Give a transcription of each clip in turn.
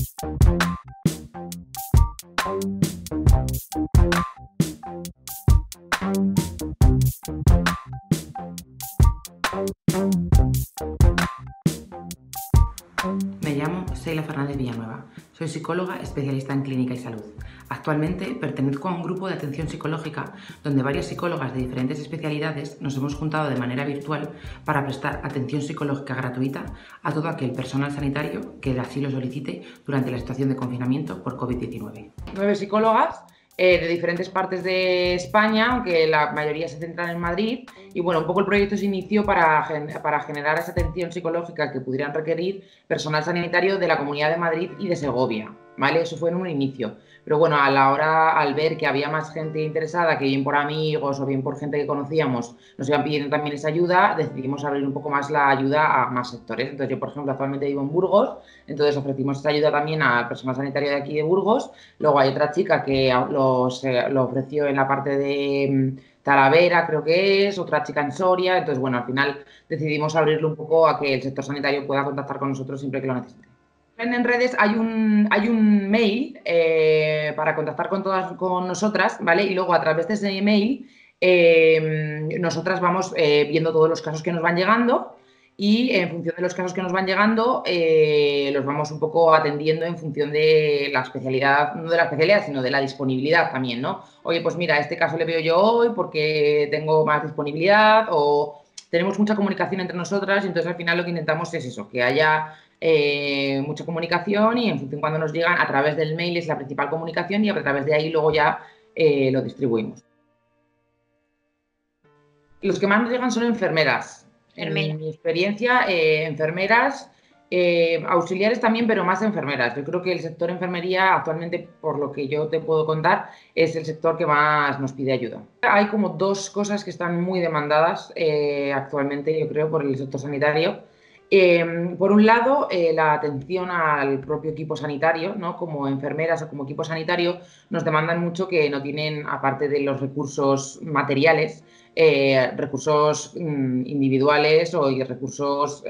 Me llamo Sheila Fernández Villanueva, soy psicóloga especialista en clínica y salud. Actualmente pertenezco a un grupo de atención psicológica donde varias psicólogas de diferentes especialidades nos hemos juntado de manera virtual para prestar atención psicológica gratuita a todo aquel personal sanitario que así lo solicite durante la situación de confinamiento por COVID-19. 9 psicólogas de diferentes partes de España, aunque la mayoría se centran en Madrid. Y bueno, un poco el proyecto se inició para generar esa atención psicológica que pudieran requerir personal sanitario de la Comunidad de Madrid y de Segovia, ¿vale? Eso fue en un inicio. Pero bueno, a la hora, al ver que había más gente interesada, que bien por amigos o bien por gente que conocíamos, nos iban pidiendo también esa ayuda, decidimos abrir un poco más la ayuda a más sectores. Entonces yo, por ejemplo, actualmente vivo en Burgos, entonces ofrecimos esta ayuda también al personal sanitario de aquí de Burgos. Luego hay otra chica que lo ofreció en la parte de Talavera, creo que es, otra chica en Soria. Entonces, bueno, al final decidimos abrirlo un poco a que el sector sanitario pueda contactar con nosotros siempre que lo necesite. En redes hay un mail para contactar con nosotras, ¿vale? Y luego a través de ese mail nosotras vamos viendo todos los casos que nos van llegando y en función de los casos que nos van llegando los vamos un poco atendiendo en función de la especialidad, no de la especialidad, sino de la disponibilidad también, ¿no? Oye, pues mira, este caso le veo yo hoy porque tengo más disponibilidad o tenemos mucha comunicación entre nosotras y entonces al final lo que intentamos es eso, que haya mucha comunicación y en función cuando nos llegan a través del mail es la principal comunicación y a través de ahí luego ya lo distribuimos. Los que más nos llegan son enfermeras. En mi experiencia, enfermeras, auxiliares también, pero más enfermeras. Yo creo que el sector enfermería actualmente, por lo que yo te puedo contar, es el sector que más nos pide ayuda. Hay como dos cosas que están muy demandadas actualmente, yo creo, por el sector sanitario. Por un lado, la atención al propio equipo sanitario, ¿no? Como enfermeras o como equipo sanitario, nos demandan mucho que no tienen, aparte de los recursos materiales, recursos individuales o recursos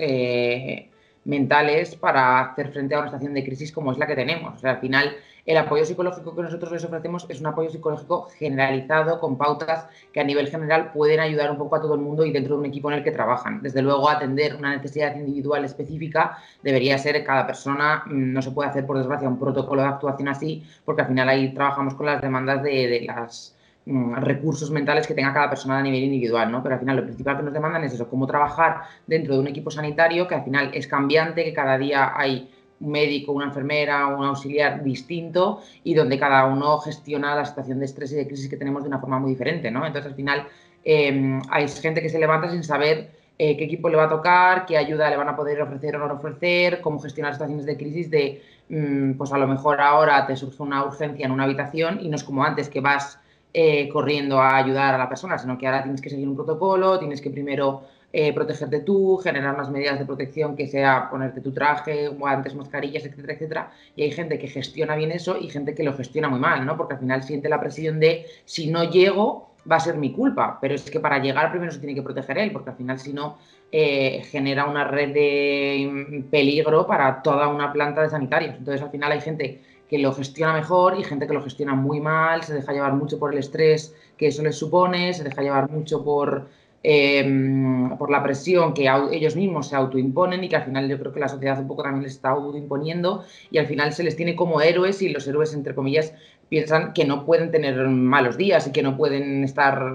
mentales para hacer frente a una situación de crisis como es la que tenemos. O sea, al final, el apoyo psicológico que nosotros les ofrecemos es un apoyo psicológico generalizado, con pautas que a nivel general pueden ayudar un poco a todo el mundo y dentro de un equipo en el que trabajan. Desde luego, atender una necesidad individual específica debería ser cada persona. No se puede hacer, por desgracia, un protocolo de actuación así, porque al final ahí trabajamos con las demandas de las recursos mentales que tenga cada persona a nivel individual, ¿no? Pero al final lo principal que nos demandan es eso, cómo trabajar dentro de un equipo sanitario que al final es cambiante, que cada día hay un médico, una enfermera, un auxiliar distinto y donde cada uno gestiona la situación de estrés y de crisis que tenemos de una forma muy diferente, ¿no? Entonces al final hay gente que se levanta sin saber qué equipo le va a tocar, qué ayuda le van a poder ofrecer o no ofrecer, cómo gestionar situaciones de crisis de, pues a lo mejor ahora te surge una urgencia en una habitación y no es como antes que vas corriendo a ayudar a la persona, sino que ahora tienes que seguir un protocolo, tienes que primero protegerte tú, generar unas medidas de protección que sea ponerte tu traje, guantes, mascarillas, etcétera, etcétera. Y hay gente que gestiona bien eso y gente que lo gestiona muy mal, ¿no? Porque al final siente la presión de si no llego va a ser mi culpa, pero es que para llegar primero se tiene que proteger él, porque al final si no genera una red de peligro para toda una planta de sanitarios. Entonces al final hay gente que lo gestiona mejor y gente que lo gestiona muy mal, se deja llevar mucho por el estrés que eso les supone, se deja llevar mucho por la presión que ellos mismos se autoimponen y que al final yo creo que la sociedad un poco también les está autoimponiendo y al final se les tiene como héroes y los héroes, entre comillas, piensan que no pueden tener malos días y que no pueden estar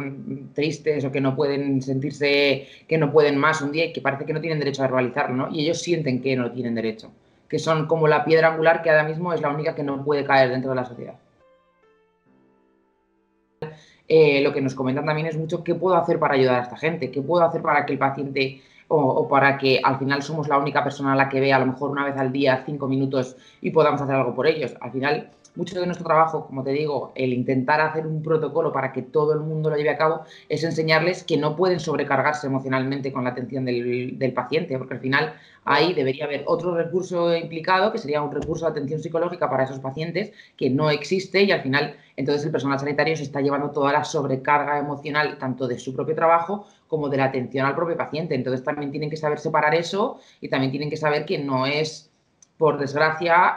tristes o que no pueden sentirse que no pueden más un día y que parece que no tienen derecho a verbalizarlo, ¿no? Y ellos sienten que no tienen derecho, que son como la piedra angular que ahora mismo es la única que no puede caer dentro de la sociedad. Lo que nos comentan también es mucho qué puedo hacer para ayudar a esta gente, qué puedo hacer para que el paciente o para que al final somos la única persona a la que vea a lo mejor una vez al día 5 minutos y podamos hacer algo por ellos. Al final, mucho de nuestro trabajo, como te digo, el intentar hacer un protocolo para que todo el mundo lo lleve a cabo, es enseñarles que no pueden sobrecargarse emocionalmente con la atención del paciente, porque al final ahí debería haber otro recurso implicado, que sería un recurso de atención psicológica para esos pacientes, que no existe y al final entonces el personal sanitario se está llevando toda la sobrecarga emocional tanto de su propio trabajo como de la atención al propio paciente. Entonces también tienen que saber separar eso y también tienen que saber que no es, por desgracia,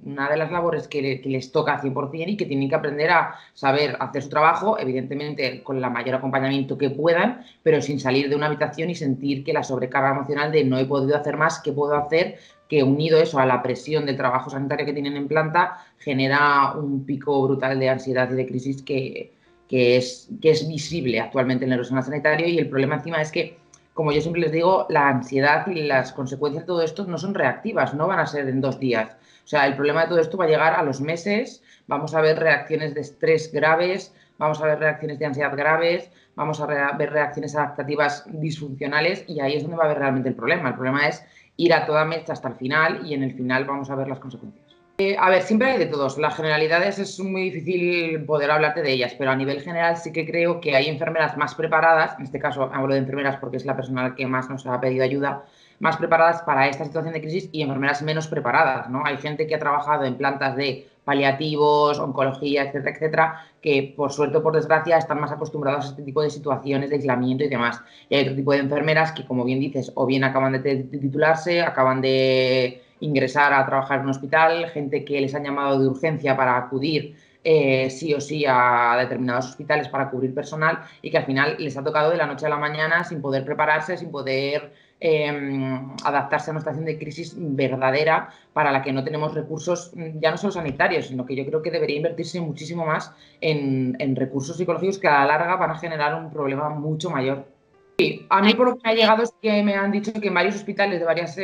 una de las labores que les toca 100% y que tienen que aprender a saber hacer su trabajo, evidentemente con el mayor acompañamiento que puedan, pero sin salir de una habitación y sentir que la sobrecarga emocional de no he podido hacer más, ¿qué puedo hacer? Que unido eso a la presión del trabajo sanitario que tienen en planta, genera un pico brutal de ansiedad y de crisis que es visible actualmente en el personal sanitario. Y el problema encima es que, como yo siempre les digo, la ansiedad y las consecuencias de todo esto no son reactivas, no van a ser en 2 días. O sea, el problema de todo esto va a llegar a los meses, vamos a ver reacciones de estrés graves, vamos a ver reacciones de ansiedad graves, vamos a ver reacciones adaptativas disfuncionales, y ahí es donde va a haber realmente el problema. El problema es ir a toda mecha hasta el final, y en el final vamos a ver las consecuencias. A ver, siempre hay de todos. Las generalidades es muy difícil poder hablarte de ellas, pero a nivel general sí que creo que hay enfermeras más preparadas, en este caso hablo de enfermeras porque es la persona que más nos ha pedido ayuda, más preparadas para esta situación de crisis, y enfermeras menos preparadas, ¿no? Hay gente que ha trabajado en plantas de paliativos, oncología, etcétera, etcétera, que por suerte o por desgracia están más acostumbrados a este tipo de situaciones de aislamiento y demás. Y hay otro tipo de enfermeras que, como bien dices, o bien acaban de titularse, acaban de ingresar a trabajar en un hospital, gente que les han llamado de urgencia para acudir sí o sí a determinados hospitales para cubrir personal, y que al final les ha tocado de la noche a la mañana sin poder prepararse, sin poder adaptarse a una situación de crisis verdadera para la que no tenemos recursos, ya no solo sanitarios, sino que yo creo que debería invertirse muchísimo más en recursos psicológicos que a la larga van a generar un problema mucho mayor. Sí, a mí por lo que me ha llegado es que me han dicho que en varios hospitales de varias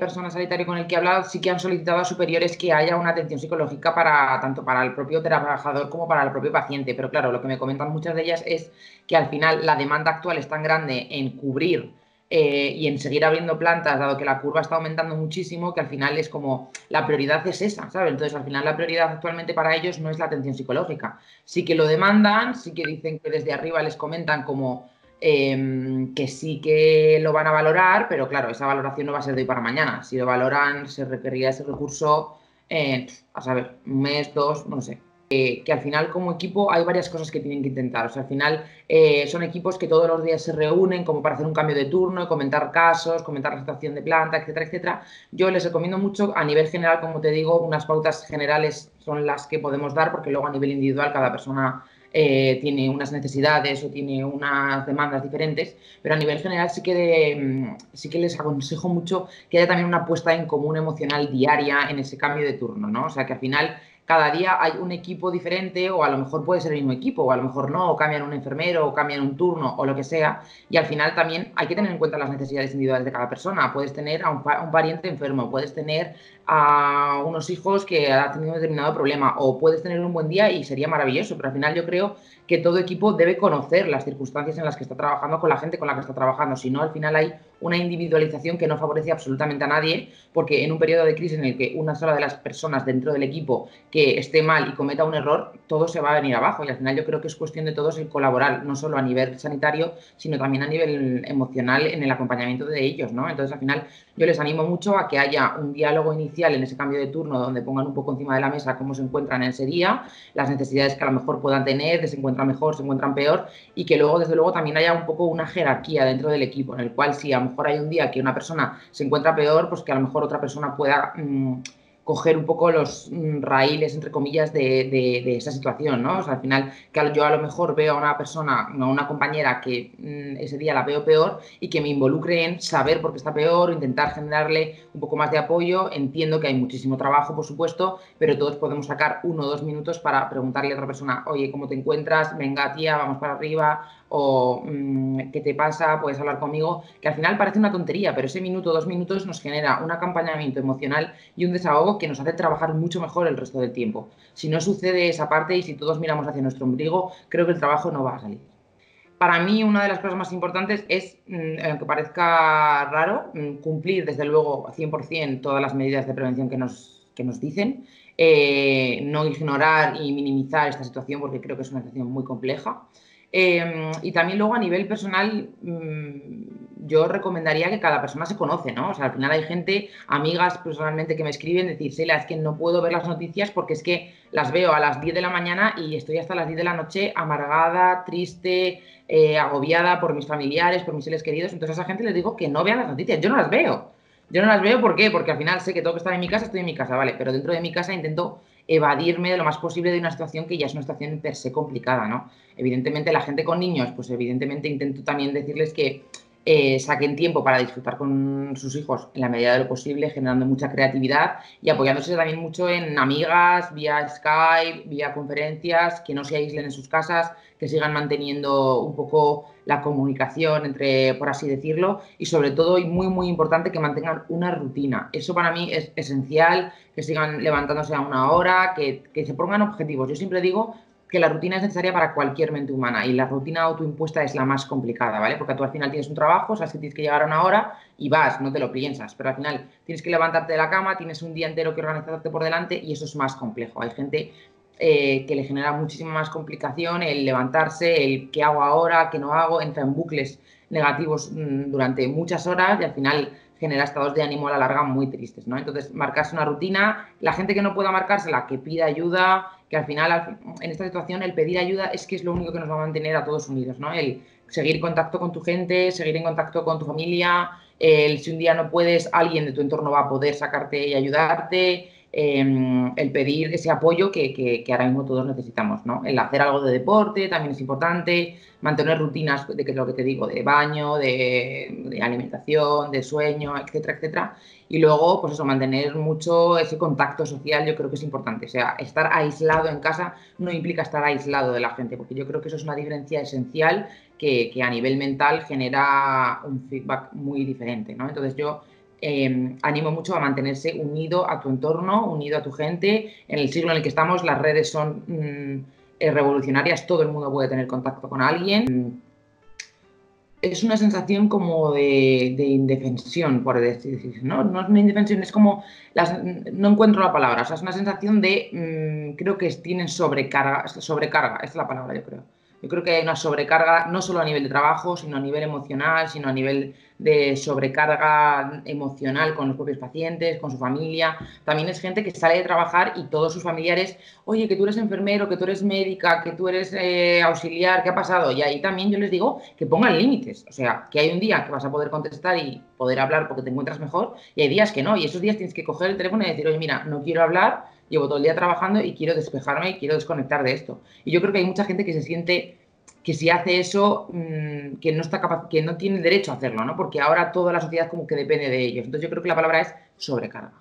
personas sanitarias con el que he hablado sí que han solicitado a superiores que haya una atención psicológica tanto para el propio trabajador como para el propio paciente. Pero claro, lo que me comentan muchas de ellas es que al final la demanda actual es tan grande en cubrir y en seguir abriendo plantas, dado que la curva está aumentando muchísimo, que al final es como la prioridad es esa, ¿sabes? Entonces al final la prioridad actualmente para ellos no es la atención psicológica. Sí que lo demandan, sí que dicen que desde arriba les comentan como que sí que lo van a valorar, pero claro, esa valoración no va a ser de hoy para mañana. Si lo valoran, se requerirá ese recurso, a saber, un mes, dos, no sé. Que al final como equipo hay varias cosas que tienen que intentar. O sea, al final son equipos que todos los días se reúnen como para hacer un cambio de turno, comentar casos, comentar la situación de planta, etcétera, etcétera. Yo les recomiendo mucho a nivel general, como te digo, unas pautas generales son las que podemos dar, porque luego a nivel individual cada persona tiene unas necesidades o tiene unas demandas diferentes, pero a nivel general sí que les aconsejo mucho que haya también una puesta en común emocional diaria en ese cambio de turno, ¿no? O sea, que al final cada día hay un equipo diferente, o a lo mejor puede ser el mismo equipo, o a lo mejor no, o cambian un enfermero, o cambian un turno, o lo que sea, y al final también hay que tener en cuenta las necesidades individuales de cada persona. Puedes tener a un pariente enfermo, puedes tener a unos hijos que han tenido un determinado problema, o puedes tener un buen día y sería maravilloso, pero al final yo creo que todo equipo debe conocer las circunstancias en las que está trabajando con la gente con la que está trabajando. Si no, al final hay una individualización que no favorece absolutamente a nadie, porque en un periodo de crisis en el que una sola de las personas dentro del equipo que esté mal y cometa un error, todo se va a venir abajo. Y al final yo creo que es cuestión de todos el colaborar, no solo a nivel sanitario, sino también a nivel emocional en el acompañamiento de ellos, ¿no? Entonces, al final, yo les animo mucho a que haya un diálogo inicial en ese cambio de turno, donde pongan un poco encima de la mesa cómo se encuentran en ese día, las necesidades que a lo mejor puedan tener, de se encuentran mejor, se encuentran peor, y que luego, desde luego, también haya un poco una jerarquía dentro del equipo, en el cual si a lo mejor hay un día que una persona se encuentra peor, pues que a lo mejor otra persona pueda coger un poco los raíles, entre comillas, de esa situación, ¿no? O sea, al final, que yo a lo mejor veo a una persona, a una compañera que ese día la veo peor, y que me involucre en saber por qué está peor, intentar generarle un poco más de apoyo. Entiendo que hay muchísimo trabajo, por supuesto, pero todos podemos sacar 1 o 2 minutos para preguntarle a otra persona, oye, ¿cómo te encuentras? Venga, tía, vamos para arriba, o ¿qué te pasa? Puedes hablar conmigo, que al final parece una tontería, pero ese minuto, 2 minutos nos genera un acompañamiento emocional y un desahogo que nos hace trabajar mucho mejor el resto del tiempo. Si no sucede esa parte y si todos miramos hacia nuestro ombligo, creo que el trabajo no va a salir. Para mí, una de las cosas más importantes es, aunque parezca raro, cumplir desde luego 100% todas las medidas de prevención que nos dicen, no ignorar y minimizar esta situación, porque creo que es una situación muy compleja. Y también luego a nivel personal, yo recomendaría que cada persona se conoce, ¿no? O sea, al final hay gente, amigas personalmente que me escriben, decir, Sheila, es que no puedo ver las noticias porque es que las veo a las 10 de la mañana y estoy hasta las 10 de la noche amargada, triste, agobiada por mis familiares, por mis seres queridos. Entonces a esa gente les digo que no vean las noticias, yo no las veo. Yo no las veo, ¿por qué? Porque al final sé que tengo que estar en mi casa, estoy en mi casa, ¿vale? Pero dentro de mi casa intento evadirme de lo más posible de una situación que ya es una situación per se complicada, ¿no? Evidentemente, la gente con niños, pues evidentemente intento también decirles que saquen tiempo para disfrutar con sus hijos en la medida de lo posible, generando mucha creatividad y apoyándose también mucho en amigas, vía Skype, vía conferencias, que no se aíslen en sus casas, que sigan manteniendo un poco la comunicación entre, por así decirlo, y sobre todo, y muy, muy importante, que mantengan una rutina. Eso para mí es esencial, que sigan levantándose a una hora, que se pongan objetivos. Yo siempre digo que la rutina es necesaria para cualquier mente humana y la rutina autoimpuesta es la más complicada, ¿vale? Porque tú al final tienes un trabajo, sabes que tienes que llegar a una hora y vas, no te lo piensas, pero al final tienes que levantarte de la cama, tienes un día entero que organizarte por delante y eso es más complejo. Hay gente que le genera muchísima más complicación el levantarse, el qué hago ahora, qué no hago, entra en bucles negativos durante muchas horas y al final genera estados de ánimo a la larga muy tristes, ¿no? Entonces, marcarse una rutina, la gente que no pueda marcársela, que pida ayuda, que al final, en esta situación, el pedir ayuda es que es lo único que nos va a mantener a todos unidos, ¿no? El seguir en contacto con tu gente, seguir en contacto con tu familia, si un día no puedes, alguien de tu entorno va a poder sacarte y ayudarte, el pedir ese apoyo que ahora mismo todos necesitamos, ¿no? El hacer algo de deporte también es importante, mantener rutinas de que es lo que te digo, de baño, de alimentación, de sueño, etcétera, etcétera. Y luego, pues eso, mantener mucho ese contacto social, yo creo que es importante. O sea, estar aislado en casa no implica estar aislado de la gente, porque yo creo que eso es una diferencia esencial que a nivel mental genera un feedback muy diferente, ¿no? Entonces yo animo mucho a mantenerse unido a tu entorno, unido a tu gente. En el siglo en el que estamos, las redes son revolucionarias, todo el mundo puede tener contacto con alguien. Es una sensación como de indefensión, por decir, ¿no? No es una indefensión, es como, no encuentro la palabra, o sea, es una sensación de, creo que tienen sobrecarga, esa es la palabra, yo creo. Yo creo que hay una sobrecarga, no solo a nivel de trabajo, sino a nivel emocional, sino a nivel de sobrecarga emocional con los propios pacientes, con su familia. También es gente que sale de trabajar y todos sus familiares, oye, que tú eres enfermero, que tú eres médica, que tú eres auxiliar, ¿qué ha pasado? Y ahí también yo les digo que pongan límites. O sea, que hay un día que vas a poder contestar y poder hablar porque te encuentras mejor y hay días que no. Y esos días tienes que coger el teléfono y decir, oye, mira, no quiero hablar, llevo todo el día trabajando y quiero despejarme y quiero desconectar de esto. Y yo creo que hay mucha gente que se siente que si hace eso, que no está capaz, que no tiene derecho a hacerlo, ¿no? Porque ahora toda la sociedad como que depende de ellos. Entonces yo creo que la palabra es sobrecarga.